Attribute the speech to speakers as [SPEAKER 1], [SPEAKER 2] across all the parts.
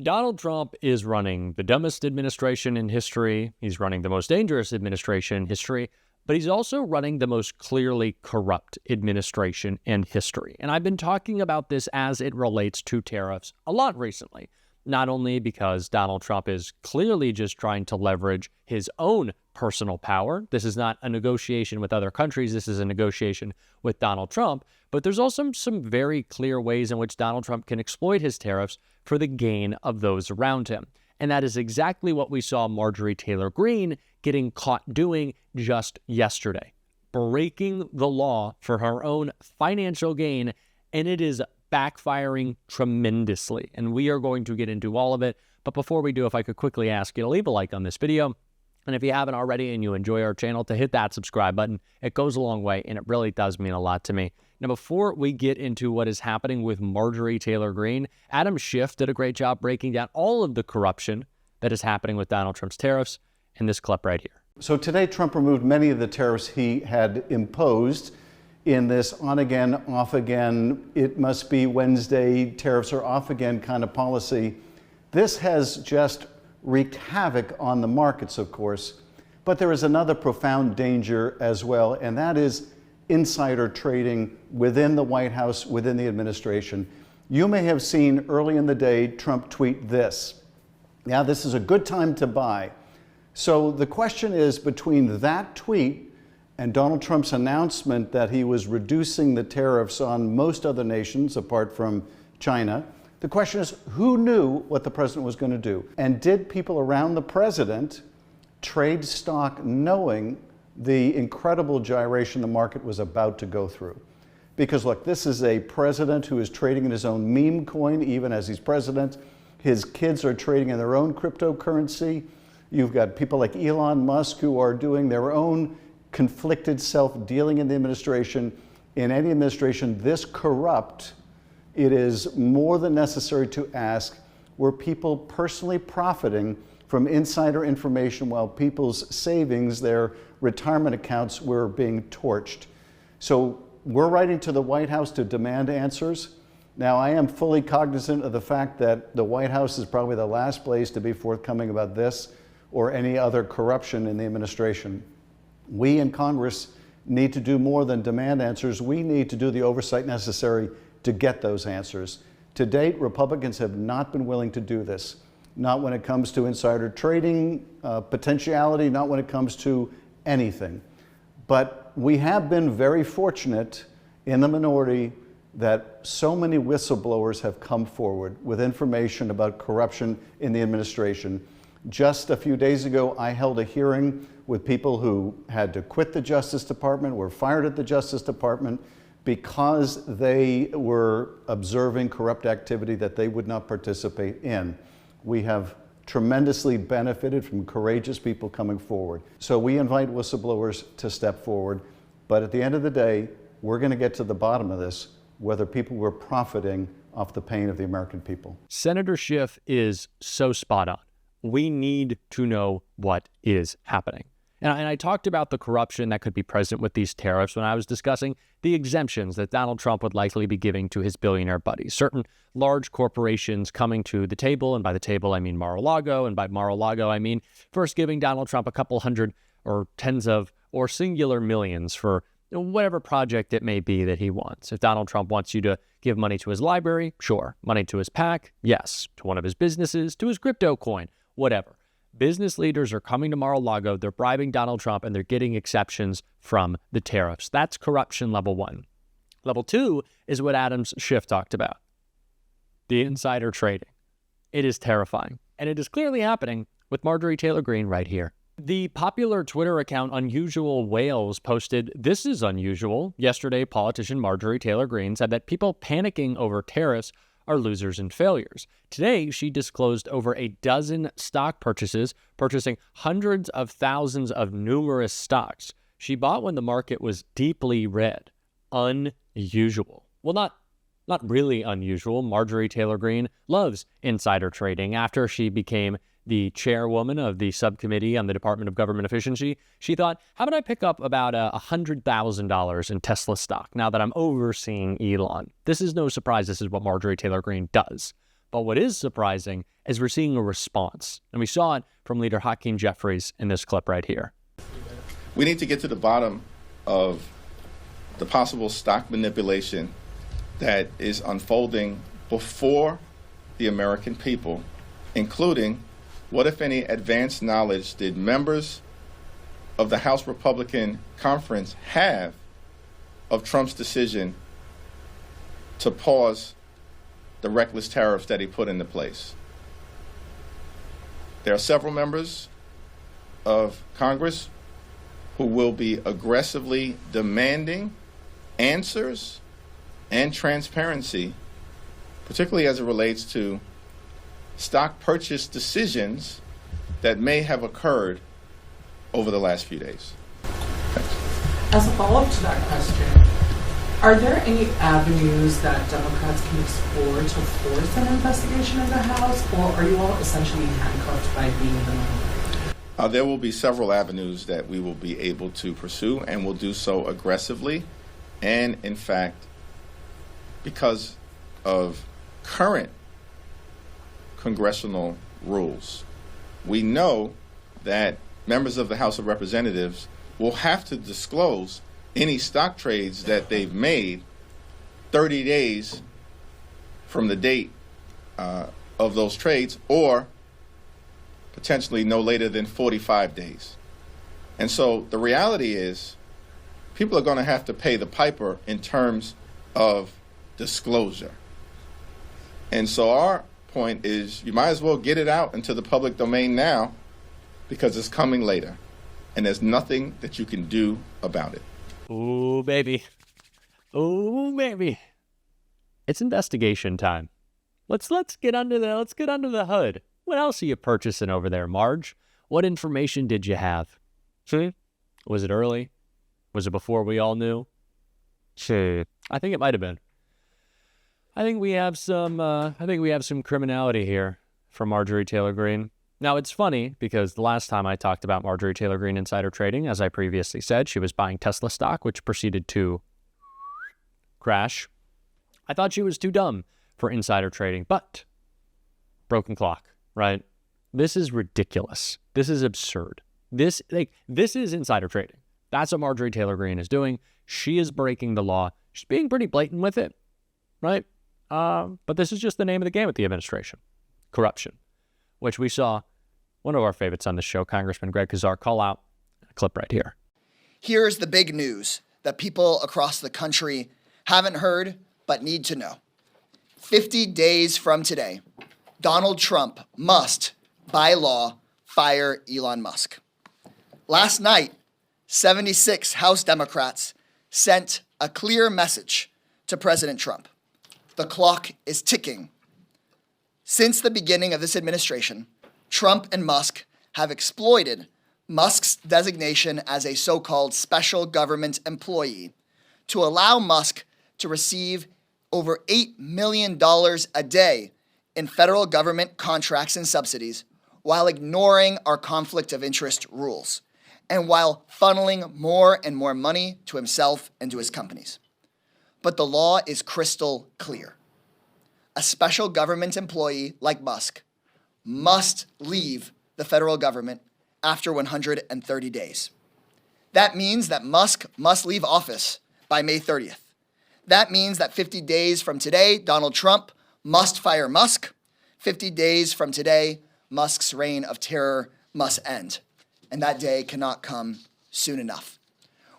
[SPEAKER 1] Donald Trump is running the dumbest administration in history. He's running the most dangerous administration in history, but he's also running the most clearly corrupt administration in history. And I've been talking about this as it relates to tariffs a lot recently, not only because Donald Trump is clearly just trying to leverage his own personal power. This is not a negotiation with other countries. This is a negotiation with Donald Trump. But there's also some very clear ways in which Donald Trump can exploit his tariffs for the gain of those around him. And that is exactly what we saw Marjorie Taylor Greene getting caught doing just yesterday, breaking the law for her own financial gain, and it is backfiring tremendously. And we are going to get into all of it. But before we do, if I could quickly ask you to leave a like on this video, and if you haven't already and you enjoy our channel, to hit that subscribe button. It goes a long way, and it really does mean a lot to me. Now, before we get into what is happening with Marjorie Taylor Greene, Adam Schiff did a great job breaking down all of the corruption that is happening with Donald Trump's tariffs in this clip right here.
[SPEAKER 2] So today, Trump removed many of the tariffs he had imposed in this on-again, off-again, it must be Wednesday, tariffs are off again kind of policy. This has just wreaked havoc on the markets, of course, but there is another profound danger as well, and that is insider trading within the White House, within the administration. You may have seen early in the day Trump tweet this. Now, this is a good time to buy. So the question is, between that tweet and Donald Trump's announcement that he was reducing the tariffs on most other nations apart from China, the question is, who knew what the president was going to do? And did people around the president trade stock knowing the incredible gyration the market was about to go through? Because look, this is a president who is trading in his own meme coin, even as he's president. His kids are trading in their own cryptocurrency. You've got people like Elon Musk who are doing their own conflicted self-dealing in the administration. In any administration this corrupt, it is more than necessary to ask, were people personally profiting from insider information while people's savings, their retirement accounts, were being torched? So we're writing to the White House to demand answers. Now, I am fully cognizant of the fact that the White House is probably the last place to be forthcoming about this or any other corruption in the administration. We in Congress need to do more than demand answers. We need to do the oversight necessary to get those answers. To date, Republicans have not been willing to do this. Not when it comes to insider trading, potentiality, not when it comes to anything. But we have been very fortunate in the minority that so many whistleblowers have come forward with information about corruption in the administration. Just a few days ago, I held a hearing with people who had to quit the Justice Department, were fired at the Justice Department because they were observing corrupt activity that they would not participate in. We have tremendously benefited from courageous people coming forward. So we invite whistleblowers to step forward. But at the end of the day, we're going to get to the bottom of this, whether people were profiting off the pain of the American people.
[SPEAKER 1] Senator Schiff is so spot on. We need to know what is happening. And I talked about the corruption that could be present with these tariffs when I was discussing the exemptions that Donald Trump would likely be giving to his billionaire buddies. Certain large corporations coming to the table, and by the table I mean Mar-a-Lago, and by Mar-a-Lago I mean first giving Donald Trump a couple hundred or tens of or singular millions for whatever project it may be that he wants. If Donald Trump wants you to give money to his library, sure. Money to his PAC, yes. To one of his businesses, to his crypto coin, whatever. Business leaders are coming to Mar-a-Lago, they're bribing Donald Trump, and they're getting exceptions from the tariffs. That's corruption level one. Level two is what Adam Schiff talked about, the insider trading. It is terrifying, and it is clearly happening with Marjorie Taylor Greene right here. The popular Twitter account Unusual Whales posted, "This is unusual." Yesterday, politician Marjorie Taylor Greene said that people panicking over tariffs are losers and failures. Today, she disclosed over a dozen stock purchases, purchasing hundreds of thousands of numerous stocks she bought when the market was deeply red. Unusual. Well, not really unusual. Marjorie Taylor Greene loves insider trading. After she became the chairwoman of the subcommittee on the Department of Government Efficiency, she thought, how about I pick up about $100,000 in Tesla stock now that I'm overseeing Elon? This is no surprise. This is what Marjorie Taylor Greene does. But what is surprising is we're seeing a response. And we saw it from leader Hakeem Jeffries in this clip right here.
[SPEAKER 3] We need to get to the bottom of the possible stock manipulation that is unfolding before the American people, including what, if any, advanced knowledge did members of the House Republican Conference have of Trump's decision to pause the reckless tariffs that he put into place. There are several members of Congress who will be aggressively demanding answers and transparency, particularly as it relates to stock purchase decisions that may have occurred over the last few days. Thanks.
[SPEAKER 4] As a follow-up to that question, are there any avenues that Democrats can explore to force an investigation of the House, or are you all essentially handcuffed by being the minority?
[SPEAKER 3] There will be several avenues that we will be able to pursue, and will do so aggressively. And in fact, because of current congressional rules, we know that members of the House of Representatives will have to disclose any stock trades that they've made 30 days from the date of those trades, or potentially no later than 45 days. And so the reality is people are going to have to pay the piper in terms of disclosure. And so our point is you might as well get it out into the public domain now, because it's coming later, and there's nothing that you can do about it.
[SPEAKER 1] Ooh, baby. Ooh, baby. It's investigation time. Let's get under the hood. What else are you purchasing over there, Marge? What information did you have? Was it early? Was it before we all knew? I think it might have been. I think we have some criminality here from Marjorie Taylor Greene. Now, it's funny because the last time I talked about Marjorie Taylor Greene insider trading, as I previously said, she was buying Tesla stock, which proceeded to crash. I thought she was too dumb for insider trading, but broken clock, right? This is ridiculous. This is absurd. This is insider trading. That's what Marjorie Taylor Greene is doing. She is breaking the law. She's being pretty blatant with it, right? But this is just the name of the game with the administration. Corruption, which we saw one of our favorites on the show, Congressman Greg Kazar, call out. A clip right here.
[SPEAKER 5] Here's the big news that people across the country haven't heard but need to know. 50 days from today, Donald Trump must, by law, fire Elon Musk. Last night, 76 House Democrats sent a clear message to President Trump. The clock is ticking. Since the beginning of this administration, Trump and Musk have exploited Musk's designation as a so-called special government employee to allow Musk to receive over $8 million a day in federal government contracts and subsidies while ignoring our conflict of interest rules and while funneling more and more money to himself and to his companies. But the law is crystal clear. A special government employee like Musk must leave the federal government after 130 days. That means that Musk must leave office by May 30th. That means that 50 days from today, Donald Trump must fire Musk. 50 days from today, Musk's reign of terror must end. And that day cannot come soon enough.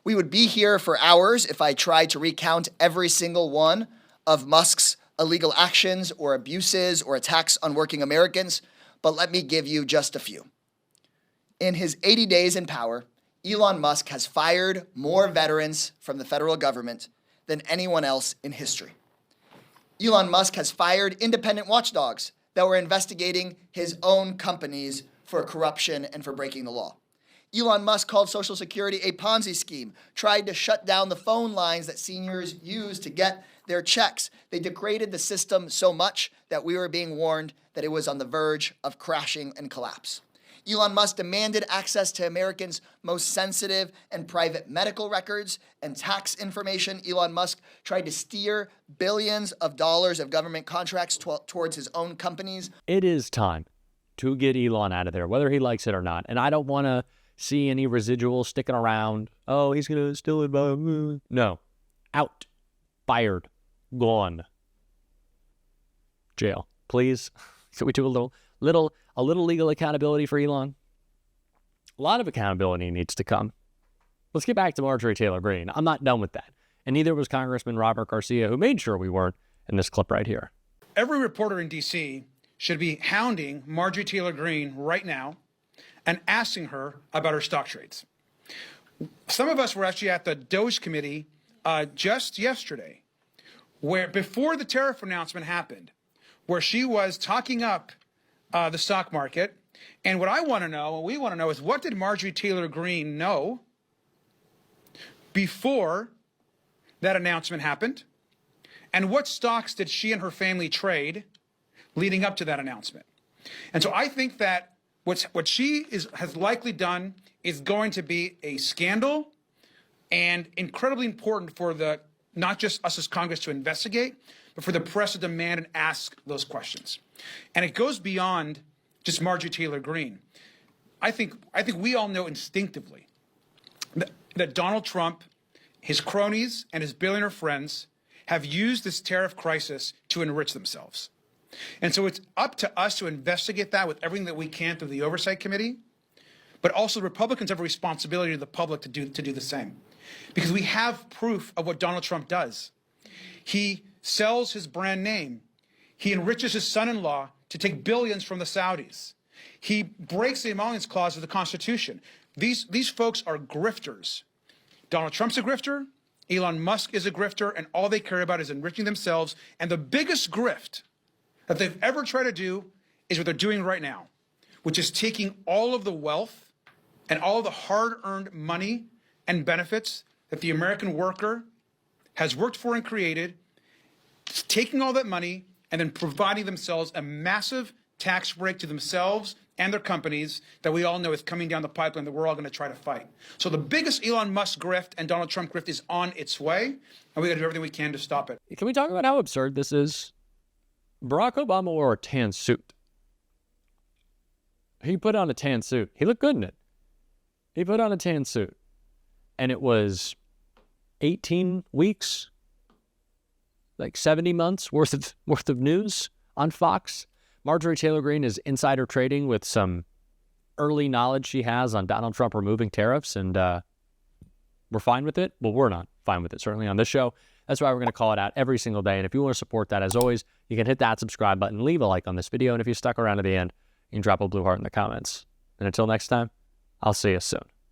[SPEAKER 5] We would be here for hours if I tried to recount every single one of Musk's illegal actions or abuses or attacks on working Americans, but let me give you just a few. In his 80 days in power, Elon Musk has fired more veterans from the federal government than anyone else in history. Elon Musk has fired independent watchdogs that were investigating his own companies for corruption and for breaking the law. Elon Musk called Social Security a Ponzi scheme, tried to shut down the phone lines that seniors use to get their checks. They degraded the system so much that we were being warned that it was on the verge of crashing and collapse. Elon Musk demanded access to Americans' most sensitive and private medical records and tax information. Elon Musk tried to steer billions of dollars of government contracts towards his own companies.
[SPEAKER 1] It is time to get Elon out of there, whether he likes it or not. And I don't want to see any residual sticking around. Oh, he's going to still involve. No. Out. Fired. Gone. Jail. Please. Can we do a little legal accountability for Elon? A lot of accountability needs to come. Let's get back to Marjorie Taylor Greene. I'm not done with that. And neither was Congressman Robert Garcia, who made sure we weren't in this clip right here.
[SPEAKER 6] Every reporter in D.C. should be hounding Marjorie Taylor Greene right now and asking her about her stock trades. Some of us were actually at the Doge Committee just yesterday, where before the tariff announcement happened, where she was talking up the stock market. And what I want to know, what we want to know, is what did Marjorie Taylor Greene know before that announcement happened? And what stocks did she and her family trade leading up to that announcement? And so I think that what she has likely done is going to be a scandal and incredibly important for not just us as Congress to investigate, but for the press to demand and ask those questions. And it goes beyond just Marjorie Taylor Greene. I think we all know instinctively that Donald Trump, his cronies, and his billionaire friends have used this tariff crisis to enrich themselves. And so it's up to us to investigate that with everything that we can through the Oversight Committee, but also Republicans have a responsibility to the public to do the same. Because we have proof of what Donald Trump does. He sells his brand name. He enriches his son-in-law to take billions from the Saudis. He breaks the emoluments clause of the Constitution. These folks are grifters. Donald Trump's a grifter. Elon Musk is a grifter, and all they care about is enriching themselves. And the biggest grift that they've ever tried to do is what they're doing right now, which is taking all of the wealth and all of the hard-earned money and benefits that the American worker has worked for and created, taking all that money and then providing themselves a massive tax break to themselves and their companies that we all know is coming down the pipeline that we're all going to try to fight. So the biggest Elon Musk grift and Donald Trump grift is on its way, and we got to do everything we can to stop it.
[SPEAKER 1] Can we talk about how absurd this is? Barack Obama wore a tan suit. He put on a tan suit. He looked good in it. He put on a tan suit. And it was 18 weeks, like 70 months worth of news on Fox. Marjorie Taylor Greene is insider trading with some early knowledge she has on Donald Trump removing tariffs, and we're fine with it. Well, we're not fine with it, certainly on this show. That's why we're going to call it out every single day. And if you want to support that, as always, you can hit that subscribe button, leave a like on this video, and if you stuck around to the end, you can drop a blue heart in the comments. And until next time, I'll see you soon.